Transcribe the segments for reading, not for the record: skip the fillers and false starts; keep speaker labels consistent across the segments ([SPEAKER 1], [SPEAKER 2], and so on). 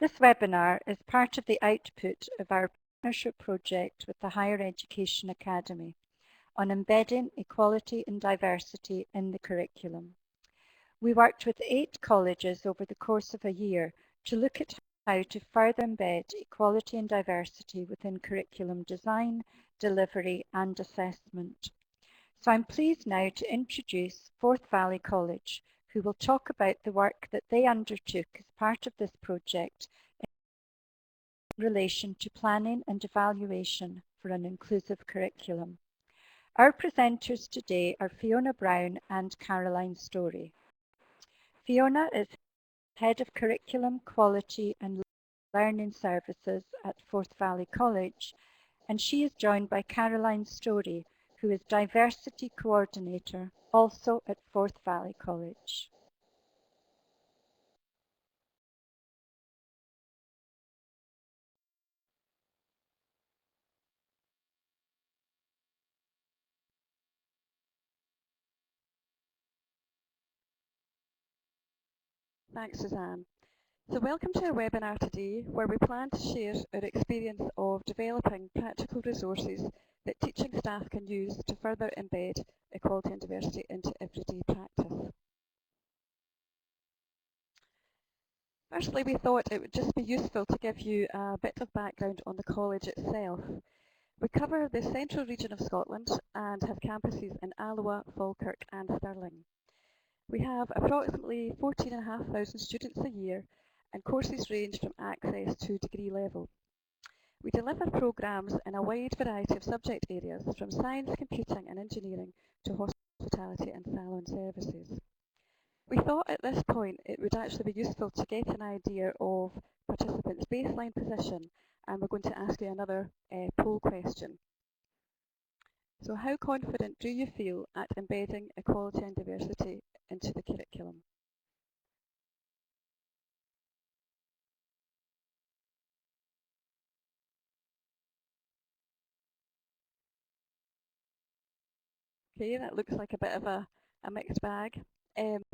[SPEAKER 1] This webinar is part of the output of our partnership project with the Higher Education Academy on embedding equality and diversity in the curriculum. We worked with 8 colleges over the course of a year to look at how to further embed equality and diversity within curriculum design, delivery and assessment. So I'm pleased now to introduce Forth Valley College, who will talk about the work that they undertook as part of this project in relation to planning and evaluation for an inclusive curriculum. Our presenters today are Fiona Brown and Caroline Story. Fiona is Head of Curriculum, Quality and Learning Services at Forth Valley College, and she is joined by Caroline Story, who is Diversity Coordinator, also at Forth Valley College.
[SPEAKER 2] Thanks, Suzanne. So welcome to our webinar today, where we plan to share our experience of developing practical resources that teaching staff can use to further embed equality and diversity into everyday practice. Firstly, we thought it would just be useful to give you a bit of background on the college itself. We cover the central region of Scotland and have campuses in Alloa, Falkirk and Stirling. We have approximately 14,500 students a year, and courses range from access to degree level. We deliver programmes in a wide variety of subject areas, from science, computing and engineering to hospitality and salon services. We thought at this point it would actually be useful to get an idea of participants' baseline position, and we're going to ask you another poll question. So how confident do you feel at embedding equality and diversity into the curriculum? Okay, that looks like a bit of a mixed bag. Thanks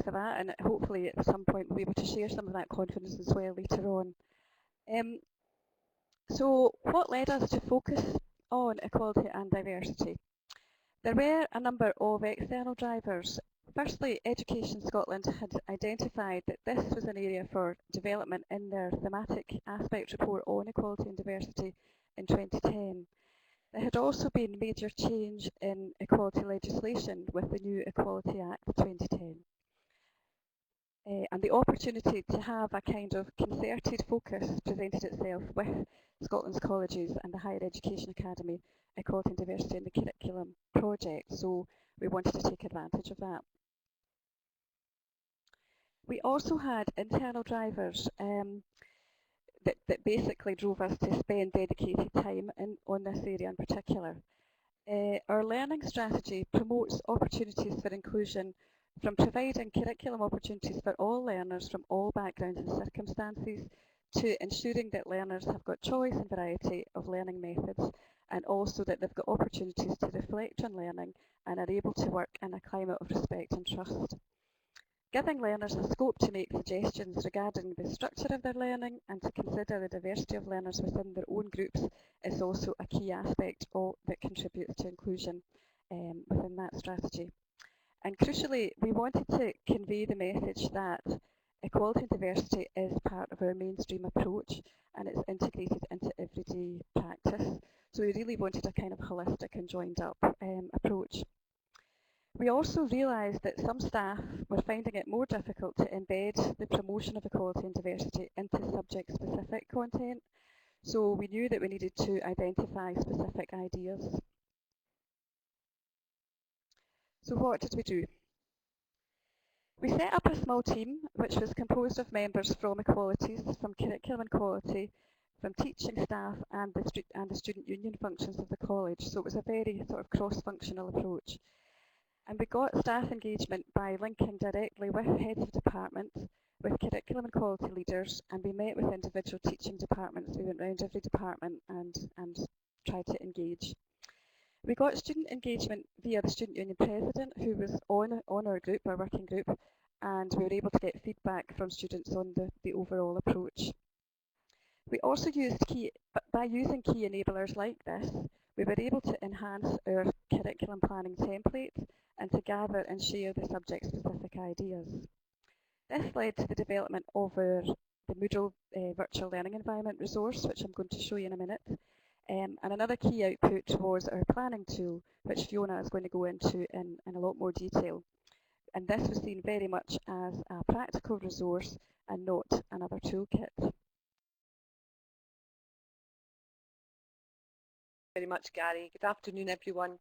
[SPEAKER 2] for that, and hopefully at some point we'll be able to share some of that confidence as well later on. So what led us to focus on equality and diversity? There were a number of external drivers. Firstly, Education Scotland had identified that this was an area for development in their thematic aspect report on equality and diversity in 2010. There had also been major change in equality legislation with the new Equality Act 2010. And the opportunity to have a kind of concerted focus presented itself with Scotland's colleges and the Higher Education Academy Equality and Diversity in the Curriculum project, so we wanted to take advantage of that. We also had internal drivers that basically drove us to spend dedicated time on this area in particular. Our learning strategy promotes opportunities for inclusion from providing curriculum opportunities for all learners from all backgrounds and circumstances to ensuring that learners have got choice and variety of learning methods, and also that they've got opportunities to reflect on learning and are able to work in a climate of respect and trust. Giving learners a scope to make suggestions regarding the structure of their learning and to consider the diversity of learners within their own groups is also a key aspect that contributes to inclusion within that strategy. And crucially, we wanted to convey the message that equality and diversity is part of our mainstream approach and it's integrated into everyday practice. So we really wanted a kind of holistic and joined up approach. We also realised that some staff were finding it more difficult to embed the promotion of equality and diversity into subject-specific content, so we knew that we needed to identify specific ideas. So what did we do? We set up a small team which was composed of members from equalities, from curriculum and quality, from teaching staff and the student union functions of the college, so it was a very sort of cross-functional approach. And we got staff engagement by linking directly with heads of department, with curriculum and quality leaders, and we met with individual teaching departments. We went round every department and tried to engage. We got student engagement via the student union president, who was on our group, our working group, and we were able to get feedback from students on the overall approach. We also by using key enablers like this, we were able to enhance our curriculum planning template and to gather and share the subject-specific ideas. This led to the development of the Moodle virtual learning environment resource, which I'm going to show you in a minute. And another key output was our planning tool, which Fiona is going to go into in a lot more detail. And this was seen very much as a practical resource and not another toolkit.
[SPEAKER 3] Very much, Gary. Good afternoon, everyone.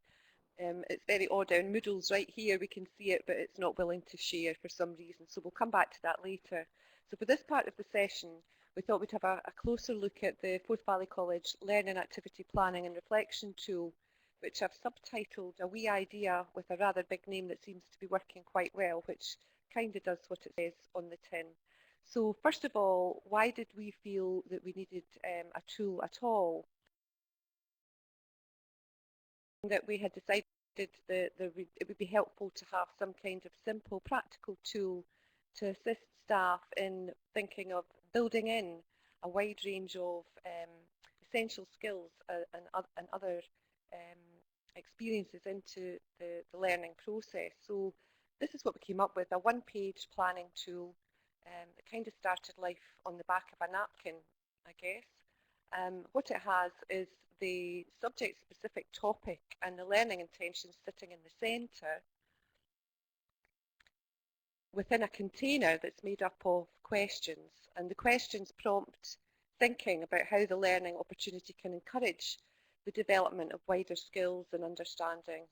[SPEAKER 3] It's very odd, our Moodle's right here, we can see it, but it's not willing to share for some reason, so we'll come back to that later. So for this part of the session, we thought we'd have a closer look at the Forth Valley College Learning Activity Planning and Reflection tool, which I've subtitled A Wee Idea with a rather big name that seems to be working quite well, which kind of does what it says on the tin. So first of all, why did we feel that we needed a tool at all? That we had decided that it would be helpful to have some kind of simple practical tool to assist staff in thinking of building in a wide range of essential skills and other experiences into the learning process. So this is what we came up with, a one-page planning tool that kind of started life on the back of a napkin, I guess. What it has is the subject-specific topic and the learning intentions sitting in the centre within a container that's made up of questions, and the questions prompt thinking about how the learning opportunity can encourage the development of wider skills and understanding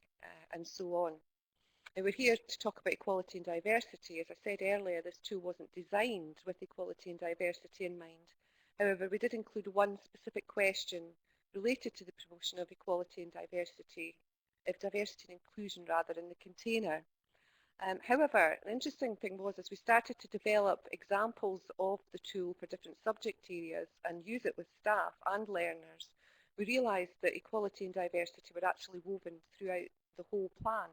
[SPEAKER 3] and so on. And we're here to talk about equality and diversity. As I said earlier, this tool wasn't designed with equality and diversity in mind. However, we did include one specific question related to the promotion of equality and diversity, diversity and inclusion rather, in the container. However, the interesting thing was as we started to develop examples of the tool for different subject areas and use it with staff and learners, we realised that equality and diversity were actually woven throughout the whole plan.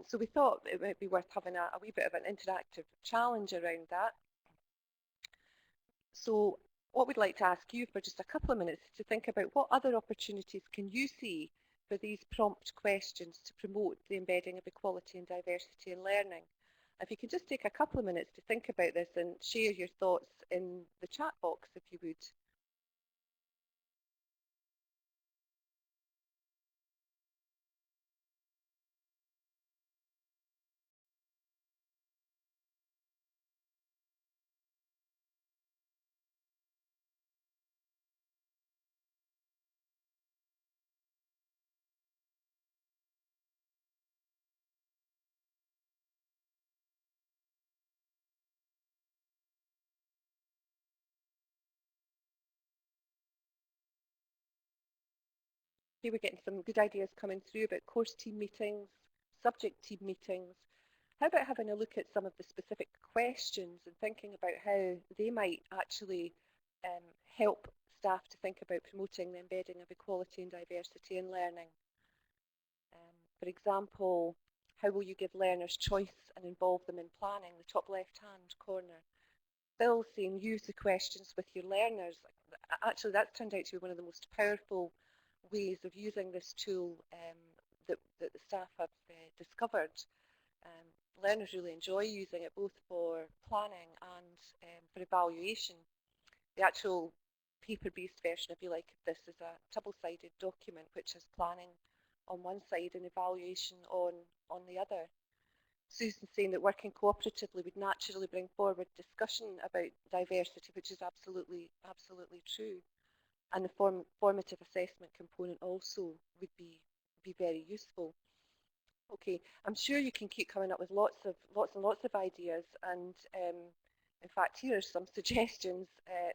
[SPEAKER 3] So we thought it might be worth having a wee bit of an interactive challenge around that. So what we'd like to ask you for just a couple of minutes to think about what other opportunities can you see for these prompt questions to promote the embedding of equality and diversity in learning. If you could just take a couple of minutes to think about this and share your thoughts in the chat box, if you would. Here we're getting some good ideas coming through about course team meetings, subject team meetings. How about having a look at some of the specific questions and thinking about how they might actually help staff to think about promoting the embedding of equality and diversity in learning? For example, how will you give learners choice and involve them in planning? The top left-hand corner. Bill saying use the questions with your learners. Actually, that's turned out to be one of the most powerful ways of using this tool that the staff have discovered. Learners really enjoy using it both for planning and for evaluation. The actual paper-based version, if you like, of this is a double-sided document which has planning on one side and evaluation on the other. Susan's saying that working cooperatively would naturally bring forward discussion about diversity, which is absolutely true. And the formative assessment component also would be very useful. Okay, I'm sure you can keep coming up with lots and lots of ideas, and in fact, here are some suggestions.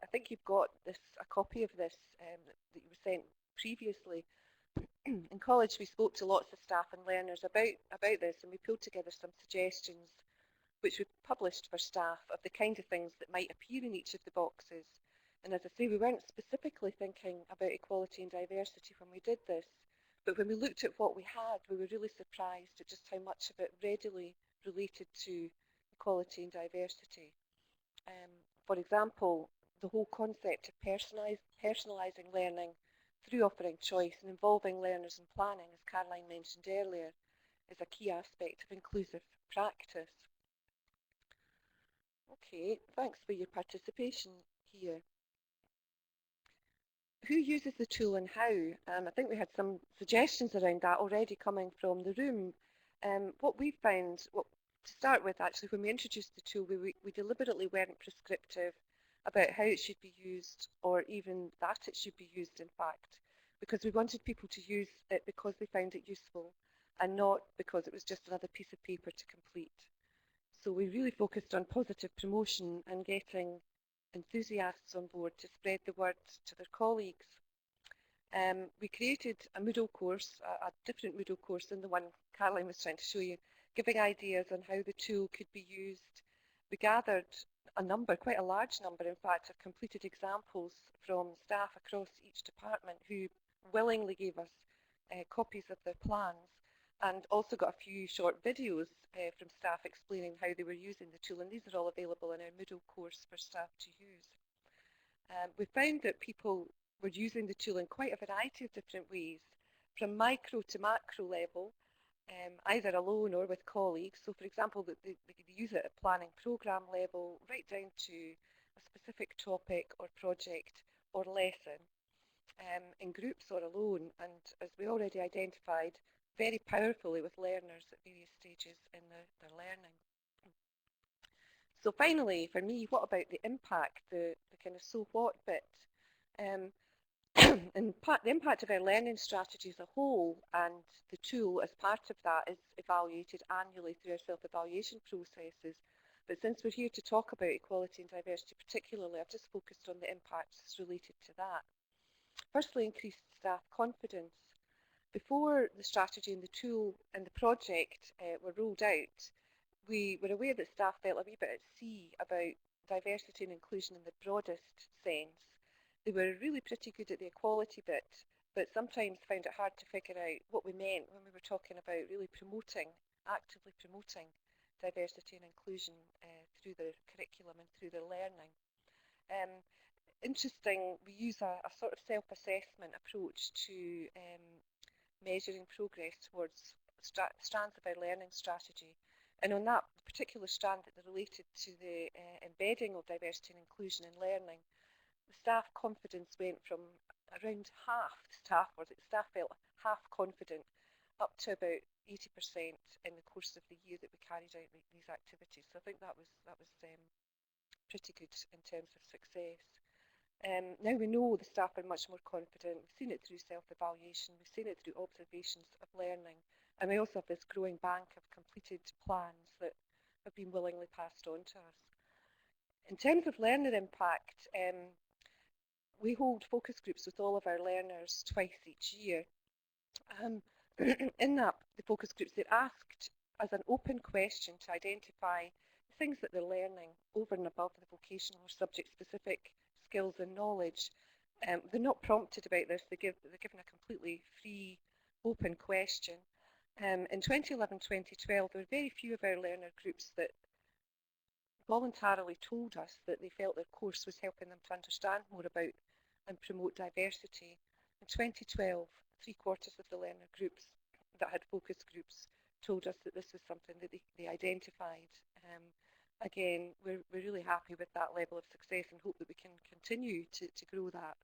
[SPEAKER 3] I think you've got a copy of this that you were sent previously. In college, we spoke to lots of staff and learners about this, and we pulled together some suggestions which we published for staff of the kind of things that might appear in each of the boxes. And as I say, we weren't specifically thinking about equality and diversity when we did this, but when we looked at what we had, we were really surprised at just how much of it readily related to equality and diversity. For example, the whole concept of personalising learning through offering choice and involving learners in planning, as Caroline mentioned earlier, is a key aspect of inclusive practice. Okay, thanks for your participation here. Who uses the tool and how? I think we had some suggestions around that already coming from the room. What we found, to start with actually, when we introduced the tool, we deliberately weren't prescriptive about how it should be used or even that it should be used, in fact, because we wanted people to use it because they found it useful and not because it was just another piece of paper to complete. So we really focused on positive promotion and getting enthusiasts on board to spread the word to their colleagues. We created a Moodle course, a different Moodle course than the one Caroline was trying to show you, giving ideas on how the tool could be used. We gathered a number, quite a large number in fact, of completed examples from staff across each department who willingly gave us copies of their plans, and also got a few short videos from staff explaining how they were using the tool, and these are all available in our Moodle course for staff to use. We found that people were using the tool in quite a variety of different ways, from micro to macro level, either alone or with colleagues. So for example, they could use it at planning programme level, right down to a specific topic or project or lesson, in groups or alone, and as we already identified, very powerfully with learners at various stages in their learning. So finally, for me, what about the impact, the kind of so what bit? And the impact of our learning strategy as a whole, and the tool as part of that, is evaluated annually through our self-evaluation processes. But since we're here to talk about equality and diversity particularly, I've just focused on the impacts related to that. Firstly, increased staff confidence. Before the strategy and the tool and the project were rolled out, we were aware that staff felt a wee bit at sea about diversity and inclusion in the broadest sense. They were really pretty good at the equality bit, but sometimes found it hard to figure out what we meant when we were talking about really actively promoting diversity and inclusion through their curriculum and through their learning. Interesting, we use a sort of self-assessment approach to measuring progress towards strands of our learning strategy. And on that particular strand that related to the embedding of diversity and inclusion in learning, the staff confidence went from around half staff felt half confident, up to about 80% in the course of the year that we carried out these activities. So I think that was pretty good in terms of success. Now we know the staff are much more confident. We've seen it through self-evaluation, we've seen it through observations of learning, and we also have this growing bank of completed plans that have been willingly passed on to us. In terms of learner impact, we hold focus groups with all of our learners twice each year. In that, the focus groups, they're asked as an open question to identify the things that they're learning over and above the vocational or subject-specific skills and knowledge. They're not prompted about this, they're given a completely free, open question. In 2011-2012, there were very few of our learner groups that voluntarily told us that they felt their course was helping them to understand more about and promote diversity. In 2012, 3/4 of the learner groups that had focus groups told us that this was something that they identified. Again, we're really happy with that level of success and hope that we can continue to grow that